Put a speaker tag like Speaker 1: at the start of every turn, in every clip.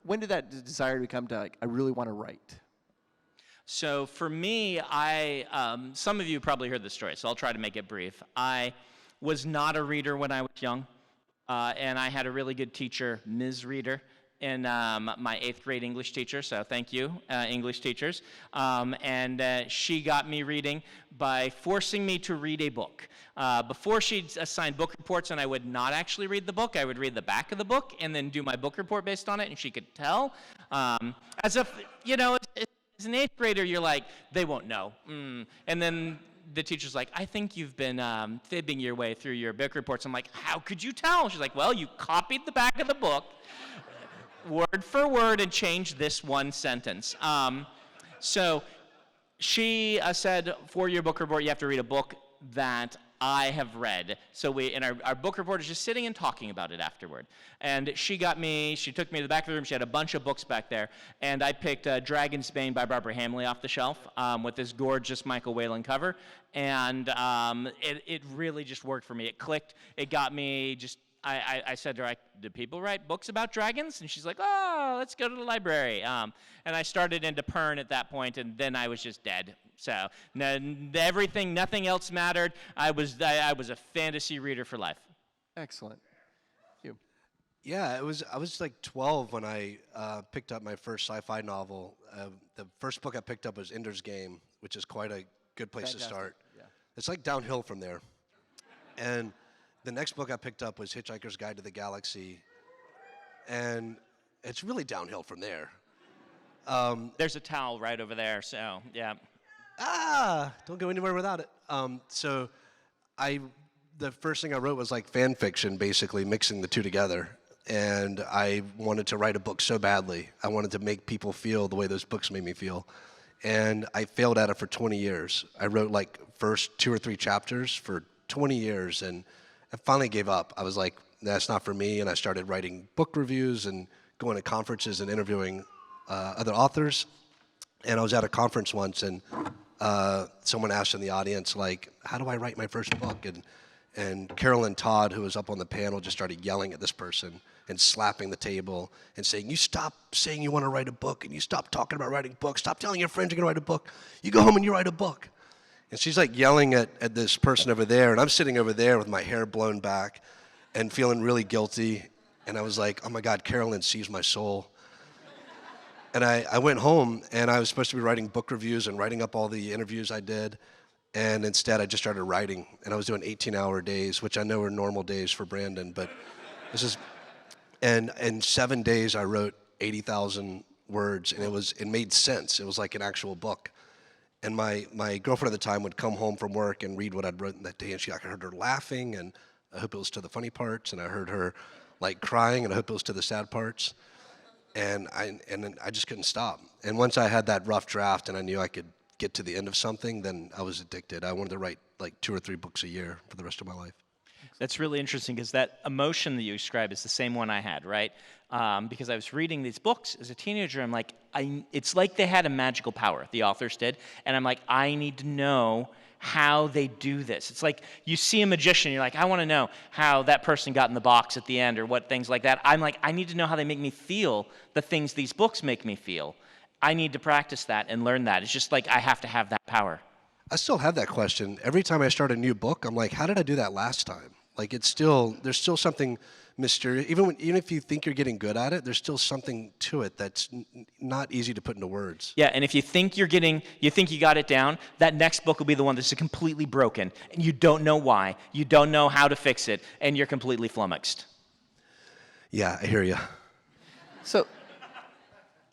Speaker 1: when did that desire become to, like, I really want to write?
Speaker 2: So for me, some of you probably heard this story, so I'll try to make it brief. I was not a reader when I was young, and I had a really good teacher, Ms. Reader, and my 8th grade English teacher, so thank you, English teachers. She got me reading by forcing me to read a book. Before she'd assign book reports and I would not actually read the book, I would read the back of the book and then do my book report based on it, and she could tell. As if, as an 8th grader, you're like, they won't know. And then the teacher's like, I think you've been fibbing your way through your book reports. I'm like, how could you tell? She's like, well, you copied the back of the book, word for word, and changed this one sentence. So she said, for your book report, you have to read a book that I have read. So our book report is just sitting and talking about it afterward. And she took me to the back of the room. She had a bunch of books back there. And I picked Dragon's Bane by Barbara Hamley off the shelf with this gorgeous Michael Whelan cover. And it really just worked for me. It clicked. It got me just, I said to her, do people write books about dragons? And she's like, oh, let's go to the library. And I started into Pern at that point, and then I was just dead. So nothing else mattered. I was a fantasy reader for life.
Speaker 1: Excellent. You.
Speaker 3: Yeah, I was like 12 when I picked up my first sci-fi novel. The first book I picked up was Ender's Game, which is quite a good place to start. Yeah. It's like downhill from there. And the next book I picked up was Hitchhiker's Guide to the Galaxy, and it's really downhill from there.
Speaker 2: There's a towel right over there, so yeah.
Speaker 3: Don't go anywhere without it. So the first thing I wrote was like fan fiction, basically mixing the two together. And I wanted to write a book so badly. I wanted to make people feel the way those books made me feel. And I failed at it for 20 years. I wrote like first 2 or 3 chapters for 20 years, and I finally gave up. I was like, that's not for me. And I started writing book reviews and going to conferences and interviewing other authors. And I was at a conference once, and someone asked in the audience, like, how do I write my first book? And Carolyn Todd, who was up on the panel, just started yelling at this person and slapping the table and saying, you stop saying you want to write a book, and you stop talking about writing books. Stop telling your friends you're going to write a book. You go home and you write a book. And she's like yelling at this person over there, and I'm sitting over there with my hair blown back and feeling really guilty. And I was like, oh my God, Carolyn sees my soul. And I went home, and I was supposed to be writing book reviews and writing up all the interviews I did. And instead, I just started writing. And I was doing 18-hour days, which I know are normal days for Brandon. But this is, and in 7 days, I wrote 80,000 words. And it made sense. It was like an actual book. And my girlfriend at the time would come home from work and read what I'd written that day. And I heard her laughing, and I hope it was to the funny parts. And I heard her like crying, and I hope it was to the sad parts. And I just couldn't stop. And once I had that rough draft and I knew I could get to the end of something, then I was addicted. I wanted to write like 2 or 3 books a year for the rest of my life.
Speaker 2: That's really interesting, because that emotion that you describe is the same one I had, right? Because I was reading these books as a teenager. I'm like, it's like they had a magical power, the authors did. And I'm like, I need to know how they do this. It's like you see a magician, you're like, I want to know how that person got in the box at the end, or what things like that. I'm like, I need to know how they make me feel the things these books make me feel. I need to practice that and learn that. It's just like I have to have that power.
Speaker 3: I still have that question. Every time I start a new book, I'm like, how did I do that last time? Like there's still something mysterious. Even if you think you're getting good at it, there's still something to it that's not easy to put into words.
Speaker 2: Yeah, and if you think you got it down, that next book will be the one that's completely broken, and you don't know why, you don't know how to fix it, and you're completely flummoxed.
Speaker 3: Yeah, I hear you.
Speaker 1: So,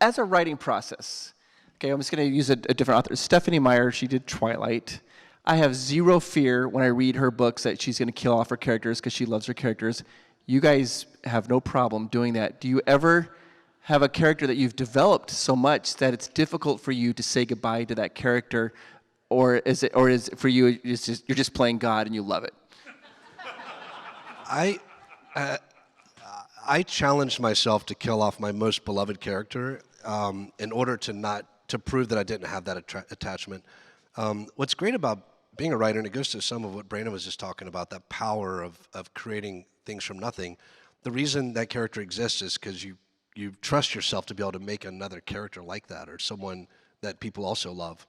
Speaker 1: as a writing process, okay, I'm just going to use a different author. Stephanie Meyer, she did Twilight. I have zero fear when I read her books that she's going to kill off her characters because she loves her characters. You guys have no problem doing that. Do you ever have a character that you've developed so much that it's difficult for you to say goodbye to that character, or is it for you you're just playing God and you love it?
Speaker 3: I challenged myself to kill off my most beloved character in order to prove that I didn't have that attachment. What's great about being a writer, and it goes to some of what Brandon was just talking about, that power of creating things from nothing. The reason that character exists is because you you trust yourself to be able to make another character like that, or someone that people also love.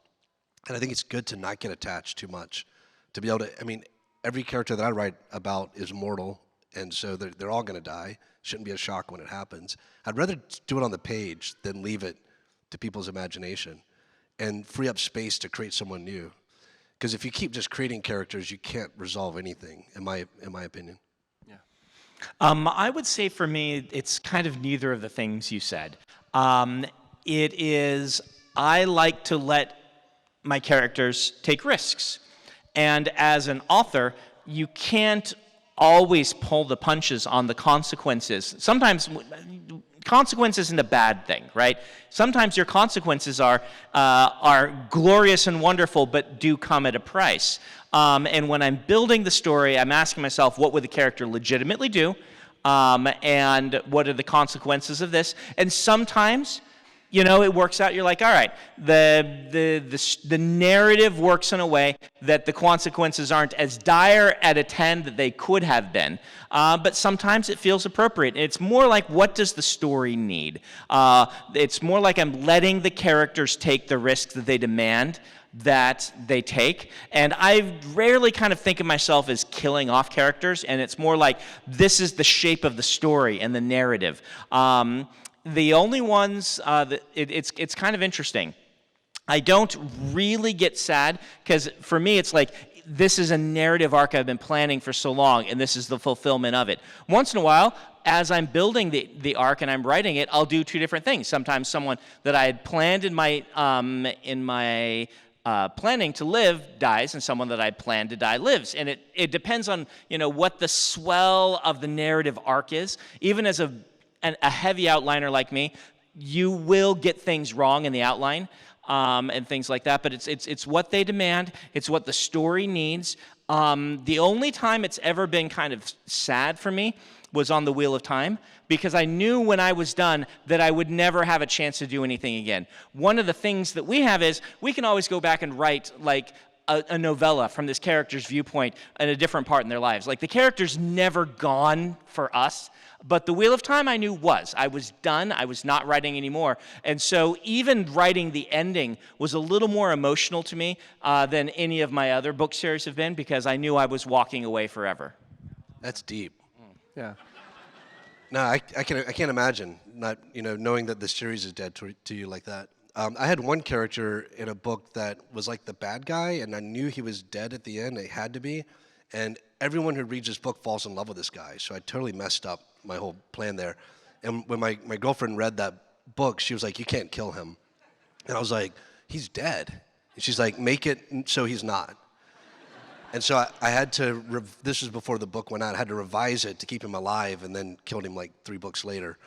Speaker 3: And I think it's good to not get attached too much, to be able to, I mean, every character that I write about is mortal, and so they're all going to die. Shouldn't be a shock when it happens. I'd rather do it on the page than leave it to people's imagination and free up space to create someone new. Because if you keep just creating characters, you can't resolve anything, in my opinion.
Speaker 2: I would say for me, it's kind of neither of the things you said. It is, I like to let my characters take risks. And as an author, you can't always pull the punches on the consequences. Sometimes consequence isn't a bad thing, right? Sometimes your consequences are glorious and wonderful, but do come at a price. And when I'm building the story, I'm asking myself, what would the character legitimately do? And what are the consequences of this? And sometimes, you know, it works out. You're like, all right, the narrative works in a way that the consequences aren't as dire at a 10 that they could have been. But sometimes it feels appropriate. It's more like, what does the story need? It's more like I'm letting the characters take the risks that they demand that they take. And I rarely kind of think of myself as killing off characters, and it's more like, this is the shape of the story and the narrative. The only ones, it's kind of interesting. I don't really get sad, because for me it's like, this is a narrative arc I've been planning for so long, and this is the fulfillment of it. Once in a while, as I'm building the arc and I'm writing it, I'll do two different things. Sometimes someone that I had planned in my planning to live dies, and someone that I planned to die lives. And it depends on, you know, what the swell of the narrative arc is. Even as a heavy outliner like me, you will get things wrong in the outline and things like that, but it's what they demand, it's what the story needs. The only time it's ever been kind of sad for me was on the Wheel of Time, because I knew when I was done that I would never have a chance to do anything again. One of the things that we have is we can always go back and write like a novella from this character's viewpoint in a different part in their lives. Like, the character's never gone for us, but the Wheel of Time I knew was. I was done. I was not writing anymore. And so even writing the ending was a little more emotional to me than any of my other book series have been, because I knew I was walking away forever.
Speaker 3: That's deep.
Speaker 1: Yeah.
Speaker 3: No, I can't imagine not, you know, knowing that the series is dead to you like that. I had one character in a book that was like the bad guy, and I knew he was dead at the end. It had to be. And everyone who reads this book falls in love with this guy. So I totally messed up my whole plan there. And when my girlfriend read that book, she was like, you can't kill him. And I was like, he's dead. And she's like, make it so he's not. And so I had to, this was before the book went out, I had to revise it to keep him alive, and then killed him like 3 books later.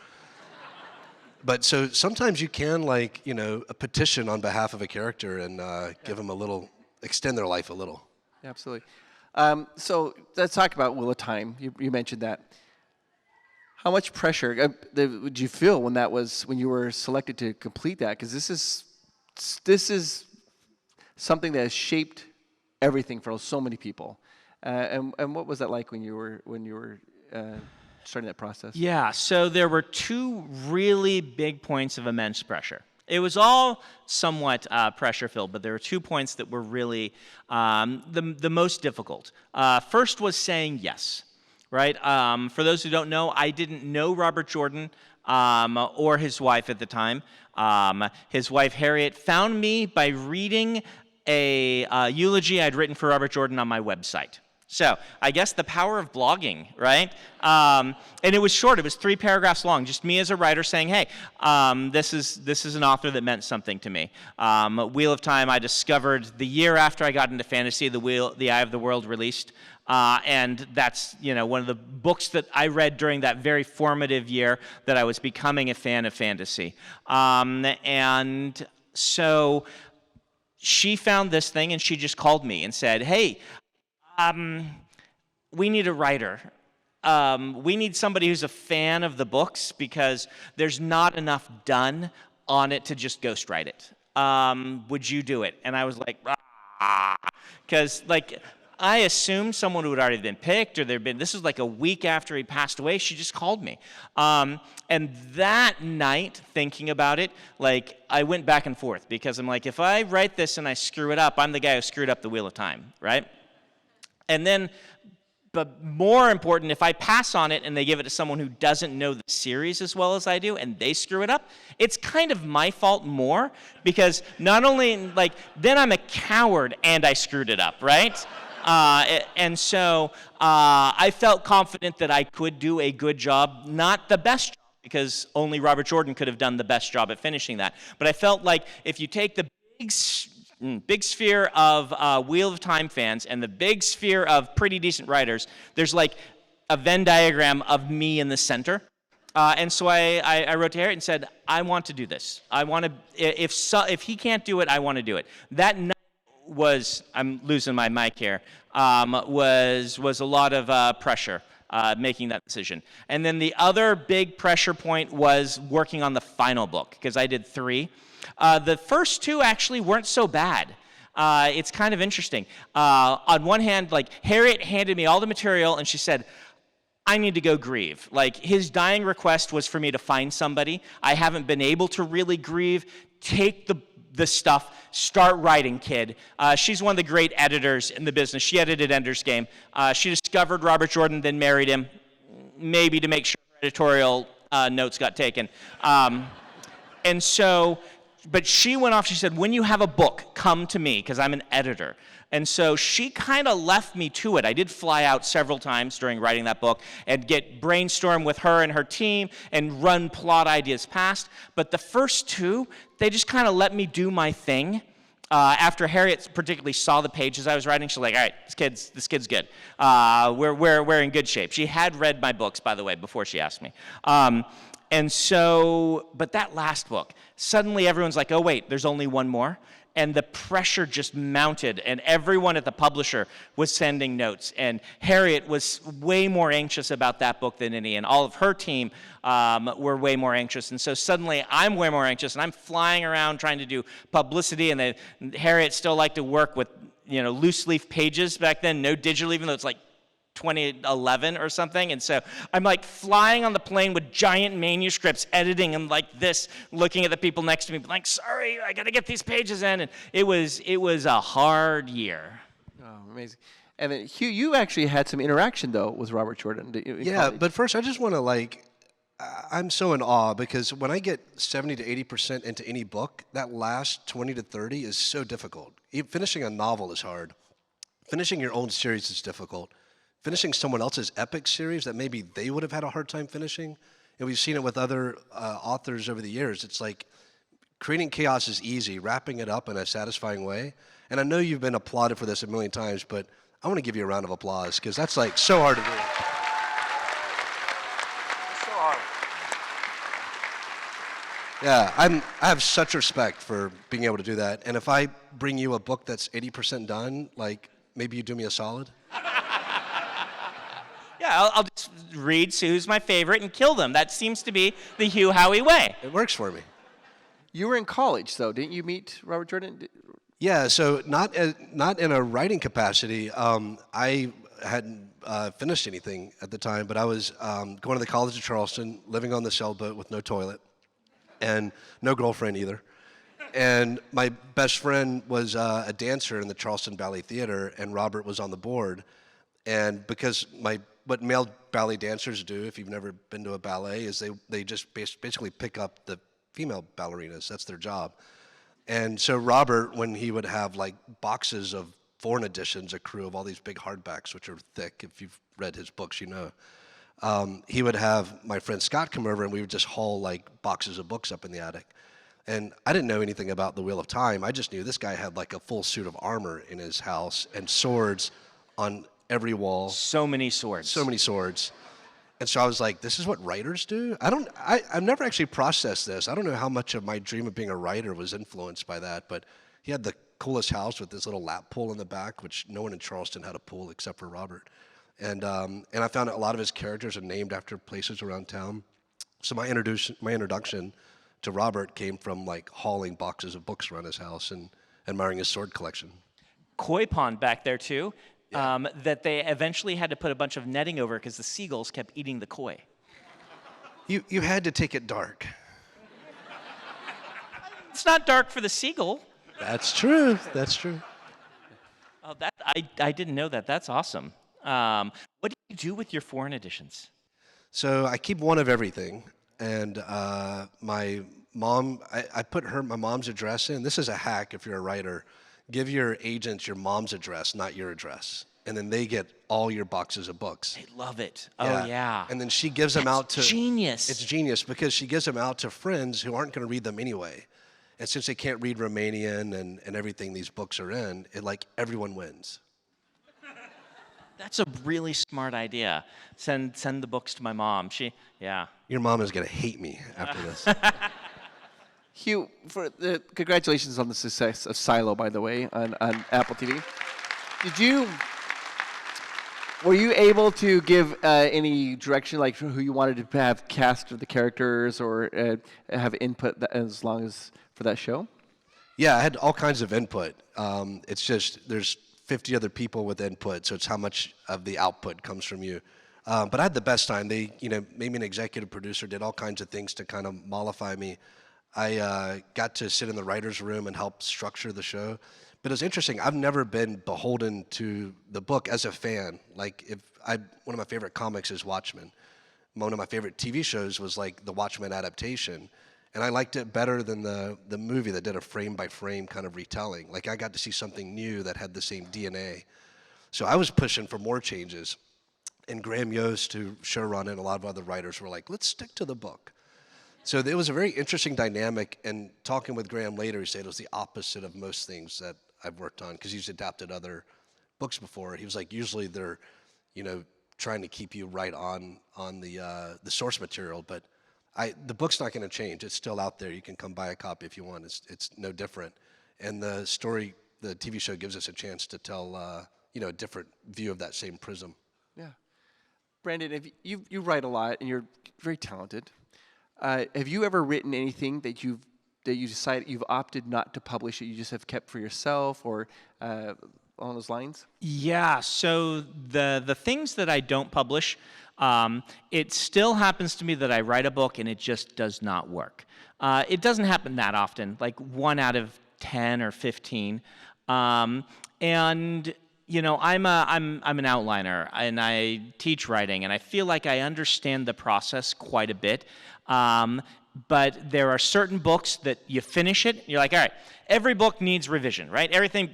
Speaker 3: But so sometimes you can, like, you know, a petition on behalf of a character and give them a little, extend their life a little.
Speaker 1: Absolutely. So let's talk about Wheel of Time. You mentioned that. How much pressure did you feel when you were selected to complete that? Because this is something that has shaped everything for so many people. And what was that like when you were starting that process? Yeah,
Speaker 2: so there were 2 really big points of immense pressure. It was all somewhat pressure-filled, but there were 2 points that were really the most difficult. First was saying yes, right? For those who don't know, I didn't know Robert Jordan or his wife at the time. His wife, Harriet, found me by reading a eulogy I'd written for Robert Jordan on my website. So I guess the power of blogging, right? And it was short. It was 3 paragraphs long. Just me as a writer saying, "Hey, this is an author that meant something to me." Wheel of Time I discovered the year after I got into fantasy. The Eye of the World released, and that's, you know, one of the books that I read during that very formative year that I was becoming a fan of fantasy. And so she found this thing, and she just called me and said, "Hey, we need a writer. We need somebody who's a fan of the books, because there's not enough done on it to just ghostwrite it. Would you do it?" And I was like, because like I assumed someone who had already been picked, or this was like a week after he passed away. She just called me. And that night, thinking about it, like, I went back and forth, because I'm like, if I write this and I screw it up, I'm the guy who screwed up the Wheel of Time, right? And then, but more important, if I pass on it and they give it to someone who doesn't know the series as well as I do, and they screw it up, it's kind of my fault more, because not only, like, then I'm a coward and I screwed it up, right? And so I felt confident that I could do a good job, not the best job, because only Robert Jordan could have done the best job at finishing that. But I felt like if you take the big sphere of Wheel of Time fans and the big sphere of pretty decent writers, there's like a Venn diagram of me in the center. And so I wrote to Harriet and said, I want to do this. I want to, if he can't do it, I want to do it. That night was, I'm losing my mic here, was a lot of pressure. Making that decision. And then the other big pressure point was working on the final book, because I did 3. The first 2 actually weren't so bad. It's kind of interesting. On one hand, like, Harriet handed me all the material and she said, I need to go grieve. Like, his dying request was for me to find somebody. I haven't been able to really grieve. Take the stuff, start writing, kid. She's one of the great editors in the business. She edited Ender's Game. She discovered Robert Jordan, then married him, maybe to make sure editorial notes got taken. And so, but she went off, she said, when you have a book, come to me, because I'm an editor. And so she kind of left me to it. I did fly out several times during writing that book and get brainstorm with her and her team and run plot ideas past. But the first 2, they just kind of let me do my thing. After Harriet particularly saw the pages I was writing, she's like, all right, this kid's good. We're in good shape. She had read my books, by the way, before she asked me. And so, but that last book, suddenly everyone's like, oh wait, there's only one more. And the pressure just mounted, and everyone at the publisher was sending notes. And Harriet was way more anxious about that book than any, and all of her team were way more anxious. And so suddenly I'm way more anxious, and I'm flying around trying to do publicity, and Harriet still liked to work with, loose leaf pages back then, no digital, even though it's like 2011 or something. And so I'm like flying on the plane with giant manuscripts, editing them like this, looking at the people next to me, like, sorry, I got to get these pages in. And it was a hard year.
Speaker 1: Oh, amazing. And then, Hugh, you actually had some interaction, though, with Robert Jordan.
Speaker 3: Yeah,
Speaker 1: college.
Speaker 3: but first I just want to, I'm so in awe, because when I get 70 to 80% into any book, that last 20 to 30 is so difficult. Finishing a novel is hard. Finishing your own series is difficult. Finishing someone else's epic series that maybe they would have had a hard time finishing, and we've seen it with other authors over the years. It's like creating chaos is easy, wrapping it up in a satisfying way. And I know you've been applauded for this a million times, but I want to give you a round of applause, because that's like so hard to do. So hard. Yeah, I have such respect for being able to do that. And if I bring you a book that's 80% done, like, maybe you do me a solid?
Speaker 2: Yeah, I'll just read, see who's my favorite, and kill them. That seems to be the Hugh Howey way.
Speaker 3: It works for me.
Speaker 1: You were in college, though. Didn't you meet Robert Jordan?
Speaker 3: Yeah, so not in a writing capacity. I hadn't finished anything at the time, but I was going to the College of Charleston, living on the sailboat with no toilet, and no girlfriend either. And my best friend was a dancer in the Charleston Ballet Theater, and Robert was on the board. And because what male ballet dancers do, if you've never been to a ballet, is they just basically pick up the female ballerinas. That's their job. And so Robert, when he would have like boxes of foreign editions, a crew of all these big hardbacks, which are thick, if you've read his books, you know, he would have my friend Scott come over, and we would just haul like boxes of books up in the attic. And I didn't know anything about the Wheel of Time. I just knew this guy had like a full suit of armor in his house and swords on every wall.
Speaker 2: So many swords.
Speaker 3: So many swords. And so I was like, this is what writers do? I've never actually processed this. I don't know how much of my dream of being a writer was influenced by that, but he had the coolest house with this little lap pool in the back, which no one in Charleston had a pool except for Robert. And I found that a lot of his characters are named after places around town. So my introduction to Robert came from like hauling boxes of books around his house and admiring his sword collection.
Speaker 2: Koi pond back there too. that they eventually had to put a bunch of netting over because the seagulls kept eating the koi.
Speaker 3: You had to take it dark.
Speaker 2: It's not dark for the seagull.
Speaker 3: That's true. That's true.
Speaker 2: Oh, I didn't know that. That's awesome. What do you do with your foreign editions?
Speaker 3: So I keep one of everything, and my mom, I put my mom's address in. This is a hack if you're a writer. Give your agents your mom's address, not your address, and then they get all your boxes of books.
Speaker 2: They love it. Oh, yeah.
Speaker 3: And then she gives them out to...
Speaker 2: Genius.
Speaker 3: It's genius because she gives them out to friends who aren't going to read them anyway. And since they can't read Romanian and everything these books are in, everyone wins.
Speaker 2: That's a really smart idea. Send the books to my mom.
Speaker 3: Your mom is going to hate me after this.
Speaker 1: Hugh, congratulations on the success of Silo, by the way, on Apple TV. Were you able to give any direction, like who you wanted to have cast of the characters or have input as long as for that show?
Speaker 3: Yeah, I had all kinds of input. It's just there's 50 other people with input, so it's how much of the output comes from you. But I had the best time. They, made me an executive producer, did all kinds of things to kind of mollify me. I got to sit in the writer's room and help structure the show. But it was interesting. I've never been beholden to the book as a fan. Like, one of my favorite comics is Watchmen. One of my favorite TV shows was like the Watchmen adaptation. And I liked it better than the movie that did a frame-by-frame kind of retelling. Like, I got to see something new that had the same DNA. So I was pushing for more changes. And Graham Yost, who showrun it, and a lot of other writers were like, let's stick to the book. So it was a very interesting dynamic. And talking with Graham later, he said it was the opposite of most things that I've worked on, because he's adapted other books before. He was like, usually they're, trying to keep you right on the source material, but the book's not going to change. It's still out there. You can come buy a copy if you want. It's no different. And the TV show gives us a chance to tell, a different view of that same prism.
Speaker 1: Yeah. Brandon, if you write a lot and you're very talented. Have you ever written anything that you decided you've opted not to publish it, you just have kept for yourself, or along those lines?
Speaker 2: Yeah, so the things that I don't publish, it still happens to me that I write a book and it just does not work. It doesn't happen that often, like 1 out of 10 or 15. And I'm an outliner and I teach writing, and I feel like I understand the process quite a bit. But there are certain books that you finish it, you're like, all right, every book needs revision, right?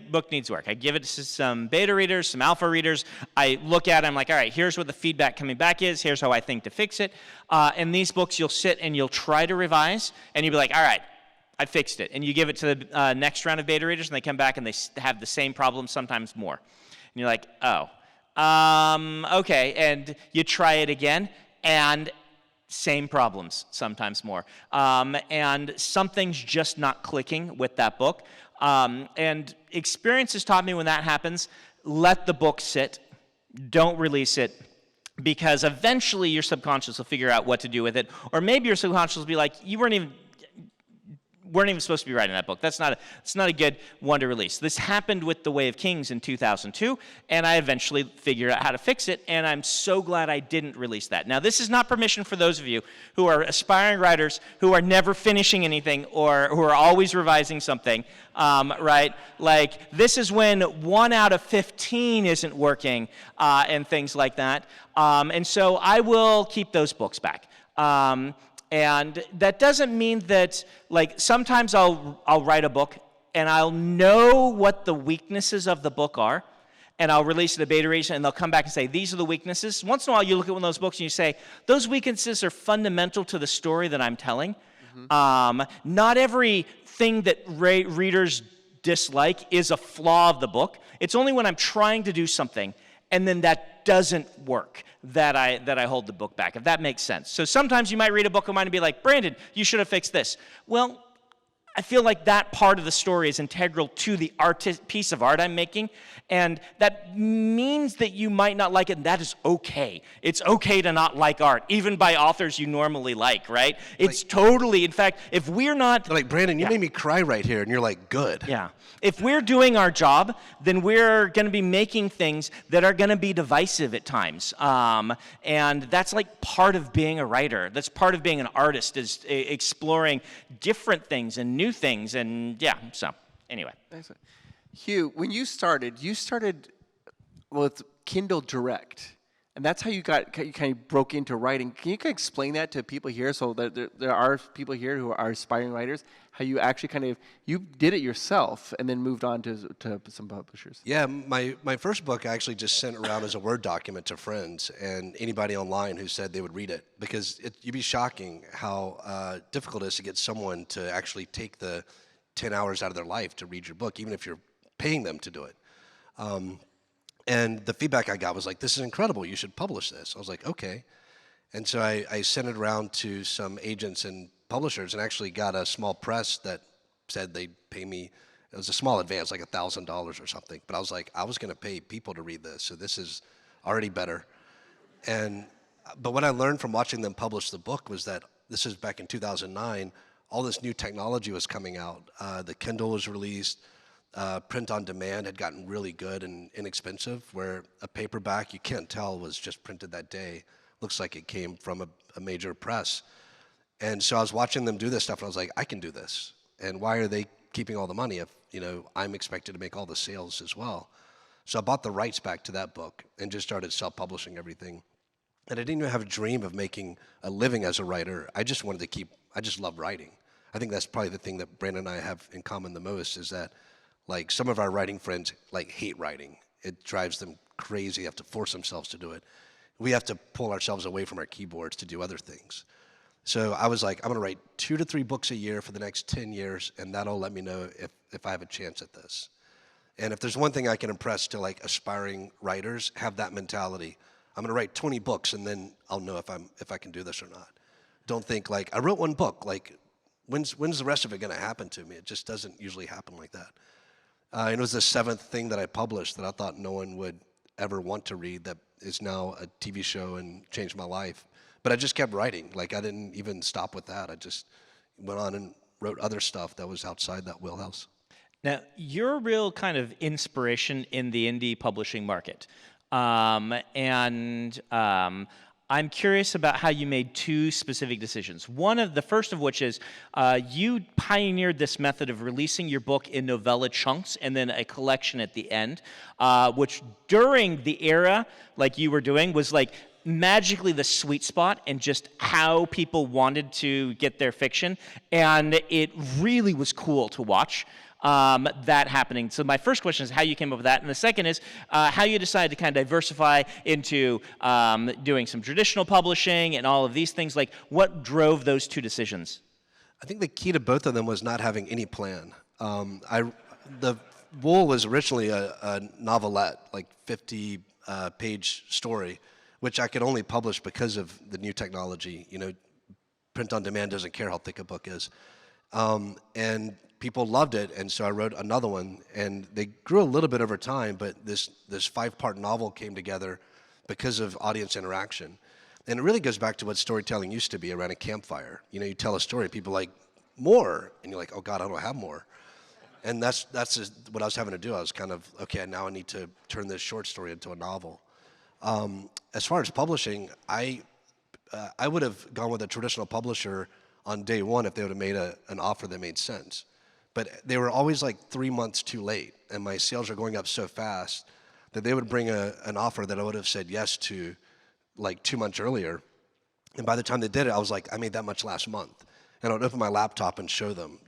Speaker 2: Book needs work. I give it to some beta readers, some alpha readers. I look at it, I'm like, all right, here's what the feedback coming back is. Here's how I think to fix it. And these books, you'll sit and you'll try to revise, and you'll be like, all right, I fixed it. And you give it to the next round of beta readers, and they come back and they have the same problem, sometimes more. And you're like, oh, okay. And you try it again, and same problems, sometimes more. And something's just not clicking with that book. And experience has taught me when that happens, let the book sit. Don't release it. Because eventually your subconscious will figure out what to do with it. Or maybe your subconscious will be like, you weren't even supposed to be writing that book. It's not a good one to release. This happened with The Way of Kings in 2002, and I eventually figured out how to fix it, and I'm so glad I didn't release that. Now, this is not permission for those of you who are aspiring writers who are never finishing anything or who are always revising something, right? Like, this is when 1 out of 15 isn't working and things like that. And so I will keep those books back. And that doesn't mean that, like, sometimes I'll write a book and I'll know what the weaknesses of the book are, and I'll release it to beta readers, and they'll come back and say, these are the weaknesses. Once in a while, you look at one of those books and you say, those weaknesses are fundamental to the story that I'm telling. Mm-hmm. Not everything that readers dislike is a flaw of the book. It's only when I'm trying to do something and then that doesn't work that I hold the book back, if that makes sense. So sometimes you might read a book of mine and be like, Brandon, you should have fixed this. Well, I feel like that part of the story is integral to the piece of art I'm making, and that means that you might not like it, and that is okay. It's okay to not like art, even by authors you normally like, right? It's totally, in fact, if we're not...
Speaker 3: They're like, Brandon, you made me cry right here, and you're like, good.
Speaker 2: Yeah. If we're doing our job, then we're going to be making things that are going to be divisive at times. And that's like part of being a writer. That's part of being an artist, is exploring different things and new things. And yeah, so anyway.
Speaker 1: Hugh, when you started with Kindle Direct. And that's how you kind of broke into writing. Can you kind of explain that to people here, so that there are people here who are aspiring writers, how you actually you did it yourself and then moved on to some publishers?
Speaker 3: Yeah, my first book I actually just sent around as a Word document to friends and anybody online who said they would read it, because you'd be shocking how difficult it is to get someone to actually take the 10 hours out of their life to read your book, even if you're paying them to do it. And the feedback I got was like, this is incredible, you should publish this. I was like, okay. And so I sent it around to some agents and publishers and actually got a small press that said they'd pay me, it was a small advance, like $1,000 or something. But I was like, I was gonna pay people to read this, so this is already better. But what I learned from watching them publish the book was that, this is back in 2009, all this new technology was coming out. The Kindle was released. Print on demand had gotten really good and inexpensive, where a paperback, you can't tell, was just printed that day. Looks like it came from a major press. And so I was watching them do this stuff, and I was like, I can do this. And why are they keeping all the money if, I'm expected to make all the sales as well? So I bought the rights back to that book and just started self-publishing everything. And I didn't even have a dream of making a living as a writer. I just love writing. I think that's probably the thing that Brandon and I have in common the most, is that like some of our writing friends hate writing. It drives them crazy. They have to force themselves to do it. We have to pull ourselves away from our keyboards to do other things. So I was like, I'm gonna write 2 to 3 books a year for the next 10 years, and that'll let me know if I have a chance at this. And if there's one thing I can impress to aspiring writers, have that mentality. I'm gonna write 20 books, and then I'll know if I can do this or not. Don't think I wrote 1 book, when's the rest of it gonna happen to me? It just doesn't usually happen like that. And it was the 7th thing that I published that I thought no one would ever want to read, that is now a TV show and changed my life. But I just kept writing. I didn't even stop with that. I just went on and wrote other stuff that was outside that wheelhouse.
Speaker 2: Now, you're a real kind of inspiration in the indie publishing market. I'm curious about how you made 2 specific decisions. The first of which is you pioneered this method of releasing your book in novella chunks and then a collection at the end, which during the era like you were doing was magically the sweet spot and just how people wanted to get their fiction. And it really was cool to watch that happening. So my first question is how you came up with that. And the second is how you decided to kind of diversify into doing some traditional publishing and all of these things. What drove those 2 decisions?
Speaker 3: I think the key to both of them was not having any plan. The Wool was originally a novelette, 50-page story, which I could only publish because of the new technology. Print on demand doesn't care how thick a book is. And people loved it, and so I wrote another one, and they grew a little bit over time, but this 5-part novel came together because of audience interaction. And it really goes back to what storytelling used to be around a campfire. You tell a story, people are like, more, and you're like, oh God, I don't have more. And that's just what I was having to do. I was kind of, okay, now I need to turn this short story into a novel. As far as publishing, I would have gone with a traditional publisher on day one if they would have made an offer that made sense. But they were always 3 months too late, and my sales are going up so fast that they would bring an offer that I would have said yes to 2 months earlier. And by the time they did it, I was like, I made that much last month. And I would open my laptop and show them,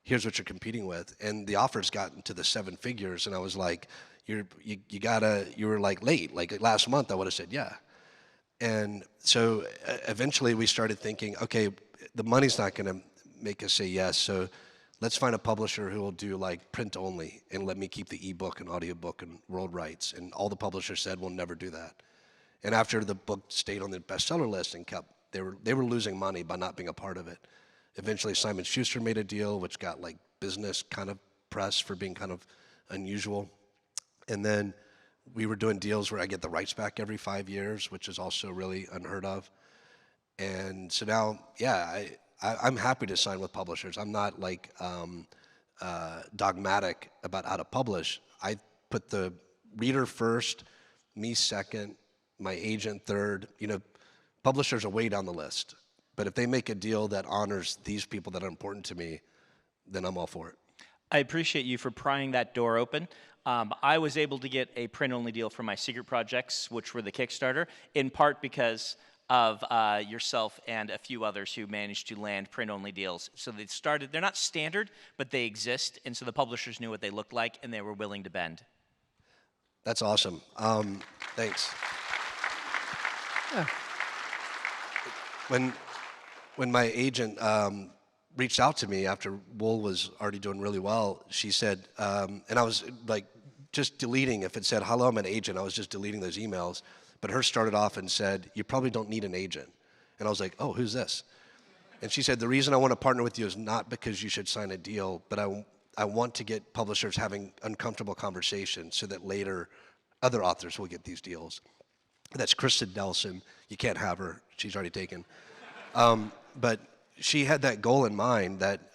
Speaker 3: here's what you're competing with. And the offers got into the 7 figures, and I was like, you were late. Last month I would have said yeah. And so eventually we started thinking, okay, the money's not gonna make us say yes, so let's find a publisher who will do print only and let me keep the ebook and audiobook and world rights. And all the publishers said, we'll never do that. And after the book stayed on the bestseller list and they were losing money by not being a part of it. Eventually, Simon Schuster made a deal, which got like business kind of press for being kind of unusual. And then we were doing deals where I get the rights back every 5 years, which is also really unheard of. And so now, yeah, I'm happy to sign with publishers. I'm not like dogmatic about how to publish. I put the reader first, me second, my agent third. You know, publishers are way down the list. But if they make a deal that honors these people that are important to me, then I'm all for it.
Speaker 2: I appreciate you for prying that door open. I was able to get a print-only deal for my secret projects, which were the Kickstarter, in part because of yourself and a few others who managed to land print-only deals. So they started, they're not standard, but they exist, and so the publishers knew what they looked like, and they were willing to bend.
Speaker 3: That's awesome. Thanks.
Speaker 1: Yeah.
Speaker 3: When my agent reached out to me after Wool was already doing really well, she said, and I was like just deleting, if it said, hello, I'm an agent, I was just deleting those emails. But hers started off and said, you probably don't need an agent. And I was like, oh, who's this? And she said, the reason I want to partner with you is not because you should sign a deal, but I want to get publishers having uncomfortable conversations so that later other authors will get these deals. And that's Kristen Nelson. You can't have her. She's already taken. But she had that goal in mind that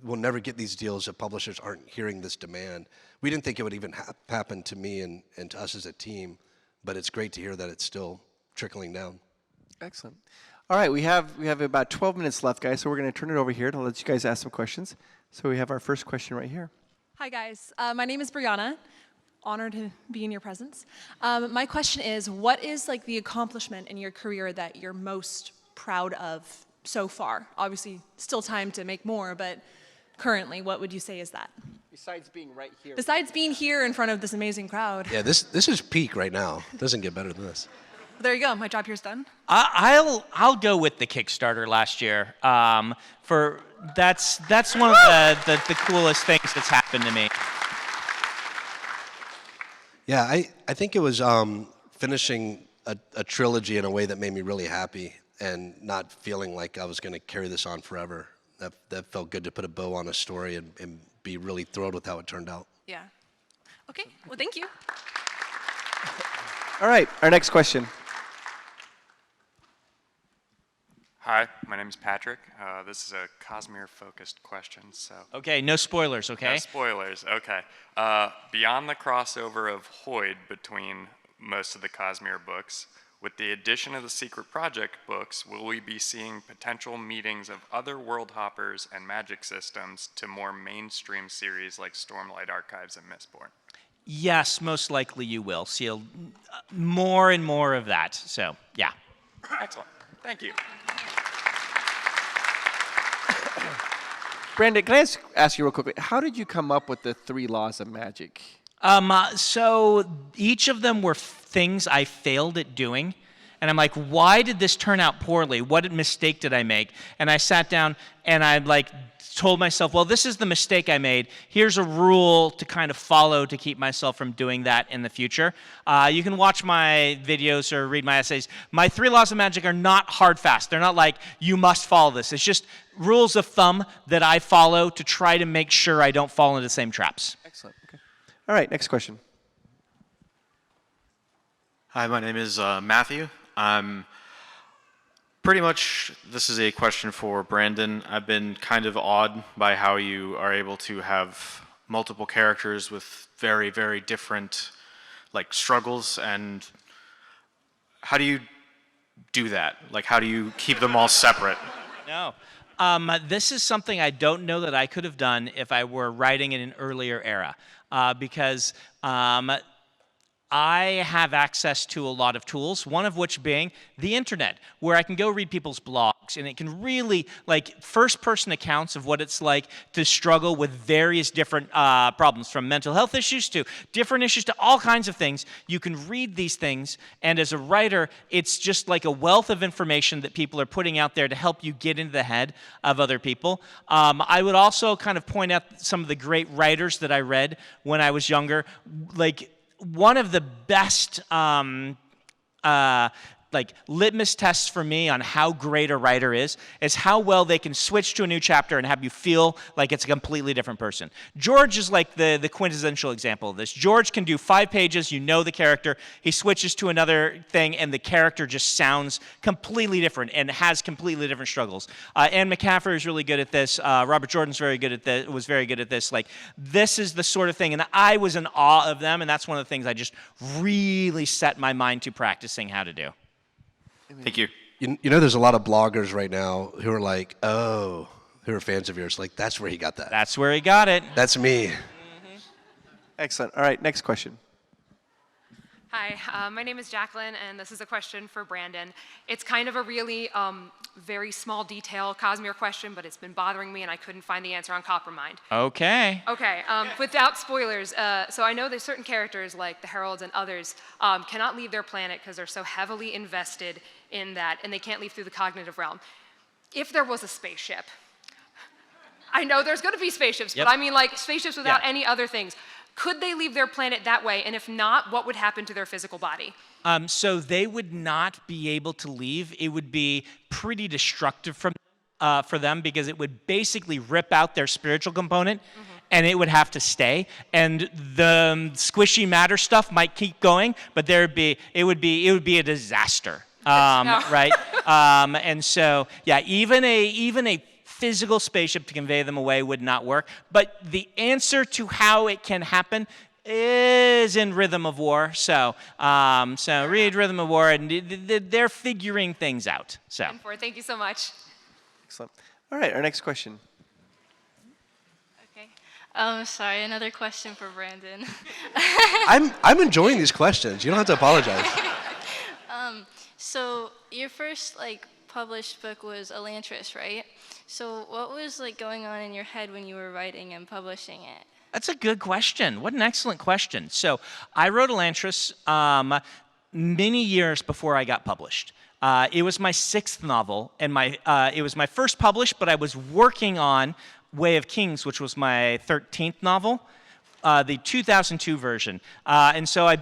Speaker 3: we'll never get these deals if publishers aren't hearing this demand. We didn't think it would even happen to me and to us as a team, but it's great to hear that it's still trickling down.
Speaker 1: Excellent. All right, we have about 12 minutes left, guys, so we're going to turn it over here to let you guys ask some questions. So we have our first question right here.
Speaker 4: Hi, guys. My name is Brianna. Honored to be in your presence. My question is, what is like the accomplishment in your career that you're most proud of so far? Obviously, still time to make more, but currently, what would you say is that?
Speaker 1: Besides being right here.
Speaker 4: Besides being here in front of this amazing crowd.
Speaker 3: Yeah, this is peak right now. It doesn't get better than this.
Speaker 4: There you go. My job here's done.
Speaker 2: I'll go with the Kickstarter last year. That's one of the coolest things that's happened to me.
Speaker 3: Yeah, I think it was finishing a trilogy in a way that made me really happy and not feeling like I was going to carry this on forever. That felt good to put a bow on a story and be really thrilled with how it turned out.
Speaker 4: Yeah. Okay. Well, thank you.
Speaker 1: All right, our next question.
Speaker 5: Hi, my name is Patrick. This is a Cosmere-focused question, so...
Speaker 2: Okay, no spoilers, okay?
Speaker 5: No spoilers, okay. Beyond the crossover of Hoyd between most of the Cosmere books, with the addition of the Secret Project books, will we be seeing potential meetings of other world hoppers and magic systems to more mainstream series like Stormlight Archives and Mistborn?
Speaker 2: Yes, most likely you will see more and more of that, so yeah.
Speaker 5: Excellent, thank you.
Speaker 1: Brandon, can I ask you real quickly, how did you come up with the 3 laws of magic?
Speaker 2: So each of them were things I failed at doing. And I'm like, why did this turn out poorly? What mistake did I make? And I sat down and I told myself, well, this is the mistake I made. Here's a rule to kind of follow to keep myself from doing that in the future. You can watch my videos or read my essays. My 3 laws of magic are not hard fast. They're not like, you must follow this. It's just rules of thumb that I follow to try to make sure I don't fall into the same traps.
Speaker 1: Excellent. Okay. All right, next question.
Speaker 6: Hi, my name is Matthew. Pretty much, this is a question for Brandon. I've been kind of awed by how you are able to have multiple characters with very, very different struggles, and how do you do that? How do you keep them all separate?
Speaker 2: No. This is something I don't know that I could have done if I were writing in an earlier era, because I have access to a lot of tools, one of which being the internet, where I can go read people's blogs, and it can really, first-person accounts of what it's like to struggle with various different problems, from mental health issues to different issues to all kinds of things. You can read these things, and as a writer, it's just like a wealth of information that people are putting out there to help you get into the head of other people. I would also kind of point out some of the great writers that I read when I was younger, one of the best like litmus tests for me on how great a writer is how well they can switch to a new chapter and have you feel like it's a completely different person. George is like the quintessential example of this. George can do 5 pages, you know the character, he switches to another thing, and the character just sounds completely different and has completely different struggles. Anne McCaffrey is really good at this. Robert Jordan's very good at this. Was very good at this. Like, this is the sort of thing, and I was in awe of them, and that's one of the things I just really set my mind to practicing how to do.
Speaker 6: Thank you.
Speaker 3: You know, there's a lot of bloggers right now who are like, oh, who are fans of yours. Like, that's where he got that.
Speaker 2: That's where he got it.
Speaker 3: That's me.
Speaker 1: Excellent. All right, next question.
Speaker 7: Hi, my name is Jacqueline, and this is a question for Brandon. It's kind of a really very small detail Cosmere question, but it's been bothering me, and I couldn't find the answer on Coppermind.
Speaker 2: Okay.
Speaker 7: Okay, without spoilers, so I know there's certain characters like the Heralds and others cannot leave their planet because they're so heavily invested in that, and they can't leave through the cognitive realm. If there was a spaceship, I know there's going to be spaceships,
Speaker 2: Yep.
Speaker 7: but I mean like spaceships without
Speaker 2: Yeah.
Speaker 7: any other things. Could they leave their planet that way? And if not, what would happen to their physical body?
Speaker 2: So they would not be able to leave. It would be pretty destructive for them because it would basically rip out their spiritual component, and it would have to stay. And the squishy matter stuff might keep going, but it would be a disaster, right? And so yeah, even a physical spaceship to convey them away would not work. But the answer to how it can happen is in Rhythm of War. So read Rhythm of War, and they're figuring things out. So
Speaker 7: Thank you so much.
Speaker 1: Excellent. All right, our next question.
Speaker 8: Okay. Sorry, another question for Brandon.
Speaker 3: I'm enjoying these questions. You don't have to apologize.
Speaker 8: So your first published book was Elantris, right? So what was going on in your head when you were writing and publishing it?
Speaker 2: that's a good question. What an excellent question. So I wrote Elantris many years before I got published. It was my 6th novel, and it was my first published, but I was working on Way of Kings, which was my 13th novel, the 2002 version. And so I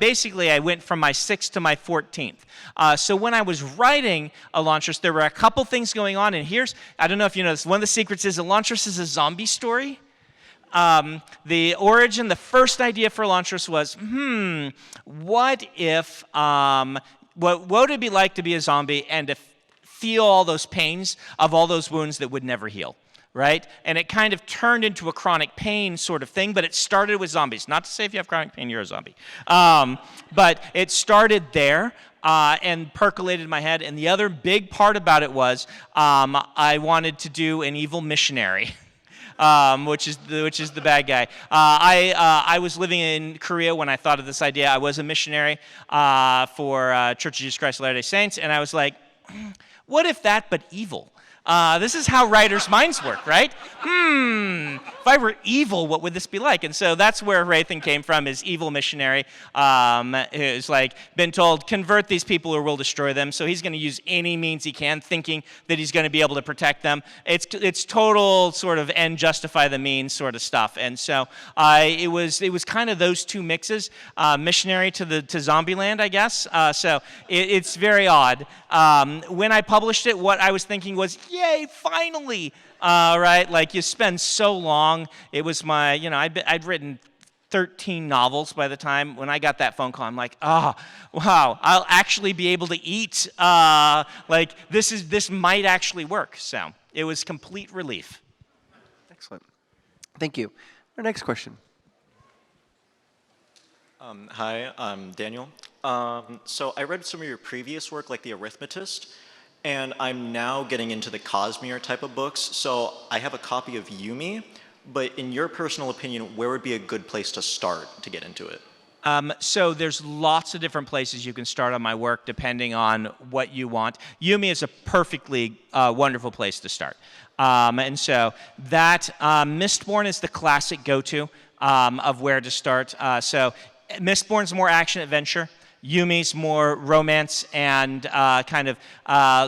Speaker 2: went from my 6th to my 14th. So when I was writing Elantris, there were a couple things going on, and I don't know if you know this, one of the secrets is Elantris is a zombie story. The origin, the first idea for Elantris was, what if, what would it be like to be a zombie and to feel all those pains of all those wounds that would never heal, right? And it kind of turned into a chronic pain sort of thing, but it started with zombies. Not to say if you have chronic pain, you're a zombie. But it started there. And percolated in my head. And the other big part about it was I wanted to do an evil missionary. Which is the bad guy. I was living in Korea when I thought of this idea. I was a missionary for Church of Jesus Christ of Latter-day Saints, and I was like, what if that but evil? This is how writers' minds work, right? If I were evil, what would this be like? And so that's where Rathan came from, is evil missionary. Who's been told, convert these people or we'll destroy them. So he's going to use any means he can, thinking that he's going to be able to protect them. It's total sort of end justify the means sort of stuff. And so it was kind of those two mixes, missionary to Zombieland, I guess. So it's very odd. When I published it, what I was thinking was, yay, finally, right? You spend so long. It was I'd written 13 novels by the time. When I got that phone call, I'm like, oh, wow, I'll actually be able to eat. This might actually work. So it was complete relief.
Speaker 1: Excellent. Thank you. Our next question.
Speaker 9: Hi, I'm Daniel. So I read some of your previous work, like The Arithmetist, and I'm now getting into the Cosmere type of books. So I have a copy of Yumi, but in your personal opinion, where would be a good place to start to get into it?
Speaker 2: So there's lots of different places you can start on my work depending on what you want. Yumi is a perfectly wonderful place to start. And so that Mistborn is the classic go-to of where to start. So Mistborn's more action-adventure. Yumi's more romance and kind of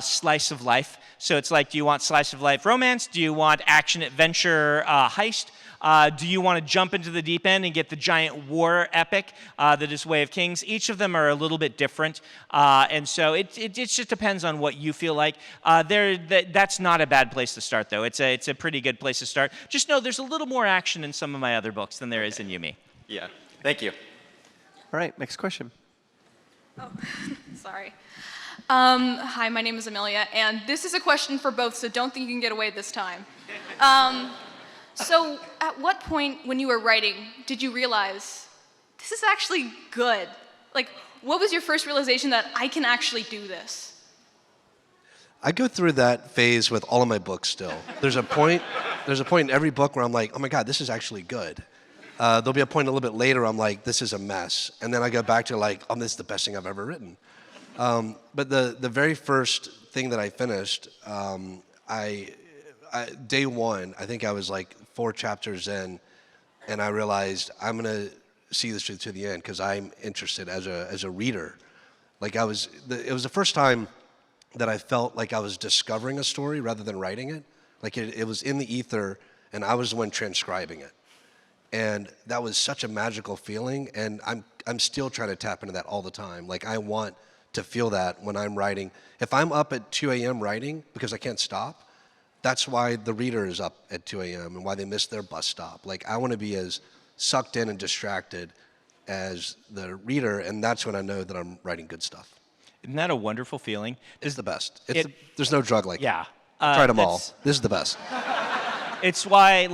Speaker 2: slice of life. So it's do you want slice of life romance? Do you want action-adventure heist? Do you want to jump into the deep end and get the giant war epic that is Way of Kings? Each of them are a little bit different, and so it just depends on what you feel like. That's not a bad place to start, though. It's a pretty good place to start. Just know there's a little more action in some of my other books than there is in Yumi.
Speaker 9: Yeah. Thank you.
Speaker 1: All right, next question.
Speaker 10: Oh, sorry. Hi, my name is Amelia, and this is a question for both, so don't think you can get away this time. So at what point when you were writing did you realize this is actually good? Like, what was your first realization that I can actually do this?
Speaker 3: I go through that phase with all of my books still. There's a point in every book where I'm like, oh my God, this is actually good. There'll be a point a little bit later I'm like, this is a mess. And then I go back to like, oh, this is the best thing I've ever written. But the very first thing that I finished, day one, I think I was like 4 chapters in, and I realized I'm gonna see this to the end because I'm interested as a reader. Like it was the first time that I felt like I was discovering a story rather than writing it. Like it was in the ether, and I was the one transcribing it. And that was such a magical feeling, and I'm still trying to tap into that all the time. Like I want to feel that when I'm writing. If I'm up at 2 a.m. writing because I can't stop, that's why the reader is up at 2 a.m. and why they miss their bus stop. Like I want to be as sucked in and distracted as the reader, and that's when I know that I'm writing good stuff.
Speaker 2: Isn't that a wonderful feeling?
Speaker 3: It's the best. There's no drug like it.
Speaker 2: Yeah.
Speaker 3: I've tried them all. This is the best.
Speaker 2: It's why,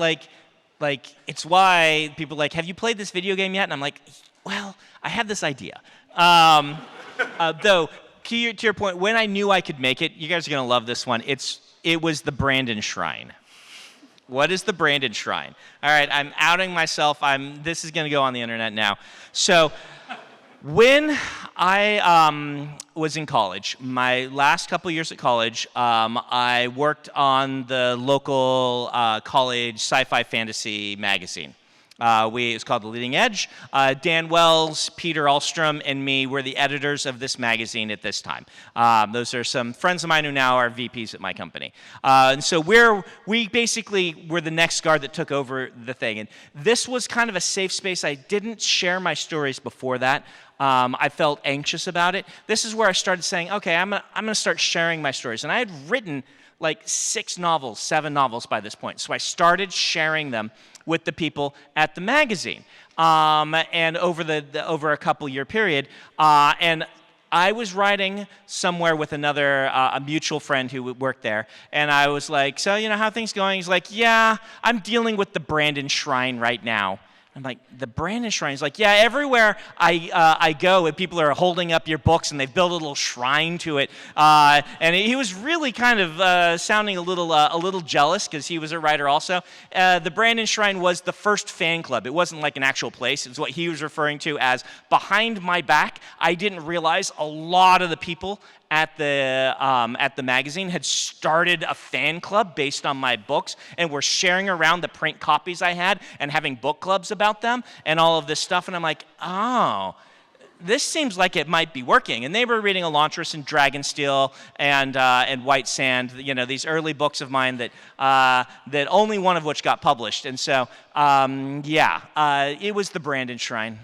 Speaker 2: it's why people are like, have you played this video game yet? And I'm like, well, I have this idea. Though, to your point, when I knew I could make it, you guys are going to love this one. It was the Brandon Shrine. What is the Brandon Shrine? All right, I'm outing myself. This is going to go on the internet now. So, when I was in college, my last couple years at college, I worked on the local college sci-fi fantasy magazine. It's called The Leading Edge. Dan Wells, Peter Ahlstrom, and me were the editors of this magazine at this time. Those are some friends of mine who now are VPs at my company. And so we basically were the next guard that took over the thing. And this was kind of a safe space. I didn't share my stories before that. I felt anxious about it. This is where I started saying, okay, I'm gonna start sharing my stories. And I had written like 7 novels by this point. So I started sharing them with the people at the magazine, and over a couple year period, and I was writing somewhere with a mutual friend who worked there, and I was like, so how are things going? He's like, yeah, I'm dealing with the Brandon Shrine right now. I'm like, the Brandon Shrine? He's like, yeah, everywhere I go, and people are holding up your books, and they build a little shrine to it. And he was really kind of sounding a little jealous because he was a writer also. The Brandon Shrine was the first fan club. It wasn't like an actual place. It's what he was referring to as behind my back. I didn't realize a lot of the people at the magazine had started a fan club based on my books and were sharing around the print copies I had and having book clubs about them and all of this stuff. And I'm like, oh, this seems like it might be working. And they were reading Elantris and Dragonsteel and White Sand, these early books of mine that only one of which got published. And so, it was the Brandon Shrine.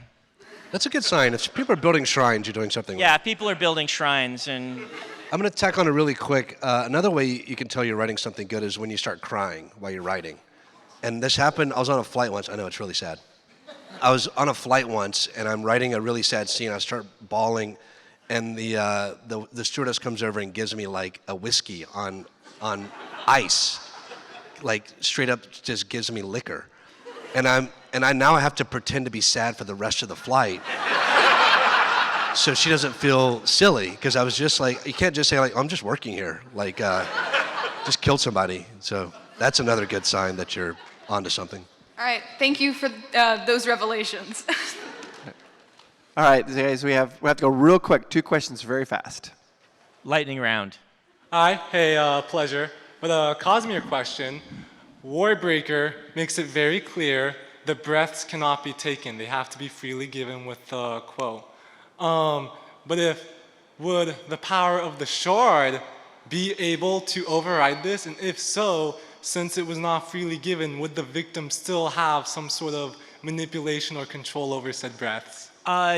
Speaker 3: That's a good sign. If people are building shrines, you're doing something right.
Speaker 2: Yeah, people are building shrines. And
Speaker 3: I'm going to tack on a really quick. Another way you can tell you're writing something good is when you start crying while you're writing. And this happened, I was on a flight once. I know, it's really sad. I was on a flight once, and I'm writing a really sad scene. I start bawling, and the stewardess comes over and gives me like a whiskey on ice. Like straight up just gives me liquor. And I now have to pretend to be sad for the rest of the flight. So she doesn't feel silly, because I was just like, you can't just say like, I'm just working here. Like, just killed somebody. So that's another good sign that you're onto something.
Speaker 10: All right, thank you for those revelations.
Speaker 1: All right, guys, we have to go real quick. 2 questions very fast.
Speaker 2: Lightning round.
Speaker 11: Hi, hey, pleasure. With a Cosmere question, Warbreaker makes it very clear the breaths cannot be taken. They have to be freely given with the quote. But would the power of the shard be able to override this? And if so, since it was not freely given, would the victim still have some sort of manipulation or control over said breaths?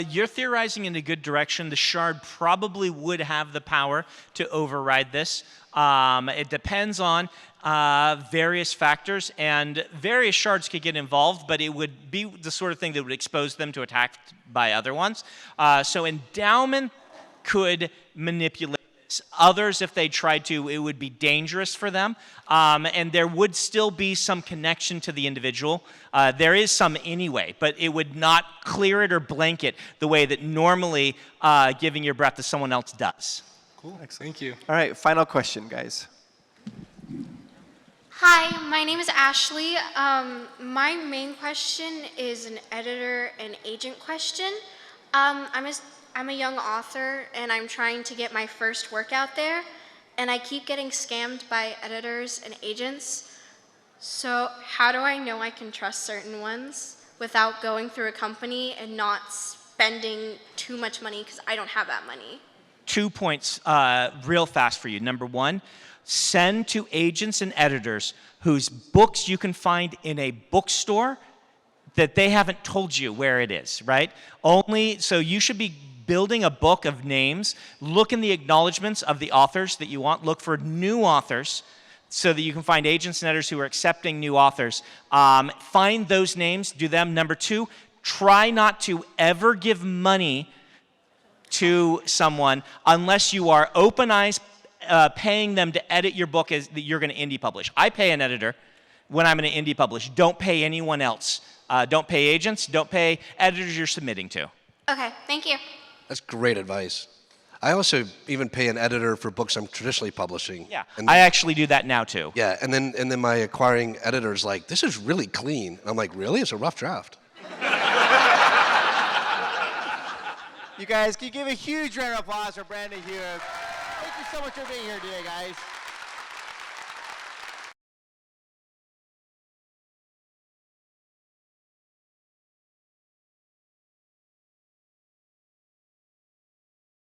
Speaker 2: You're theorizing in a good direction. The shard probably would have the power to override this. It depends on various factors, and various shards could get involved, but it would be the sort of thing that would expose them to attack by other ones. So endowment could manipulate this. Others, if they tried to, it would be dangerous for them, and there would still be some connection to the individual. There is some anyway, but it would not clear it or blanket the way that normally giving your breath to someone else does.
Speaker 11: Cool, thank you.
Speaker 1: All right, final question, guys.
Speaker 12: Hi, my name is Ashley. My main question is an editor and agent question. I'm a young author, and I'm trying to get my first work out there, and I keep getting scammed by editors and agents. So how do I know I can trust certain ones without going through a company and not spending too much money because I don't have that money?
Speaker 2: 2 points real fast for you. Number one, send to agents and editors whose books you can find in a bookstore that they haven't told you where it is, right? So you should be building a book of names. Look in the acknowledgments of the authors that you want. Look for new authors so that you can find agents and editors who are accepting new authors. Find those names, do them. Number two, try not to ever give money to someone unless you are open eyes paying them to edit your book that you're going to indie publish. I pay an editor when I'm going to indie publish. Don't pay anyone else. Don't pay agents. Don't pay editors you're submitting to.
Speaker 12: Okay, thank you.
Speaker 3: That's great advice. I also even pay an editor for books I'm traditionally publishing.
Speaker 2: Yeah,
Speaker 3: And
Speaker 2: I actually do that now too.
Speaker 3: yeah, and then my acquiring editor's like, this is really clean. And I'm like, really? It's a rough draft.
Speaker 1: You guys, can you give a huge round of applause for Brandon Hugh? Thank you so much for being here today, guys.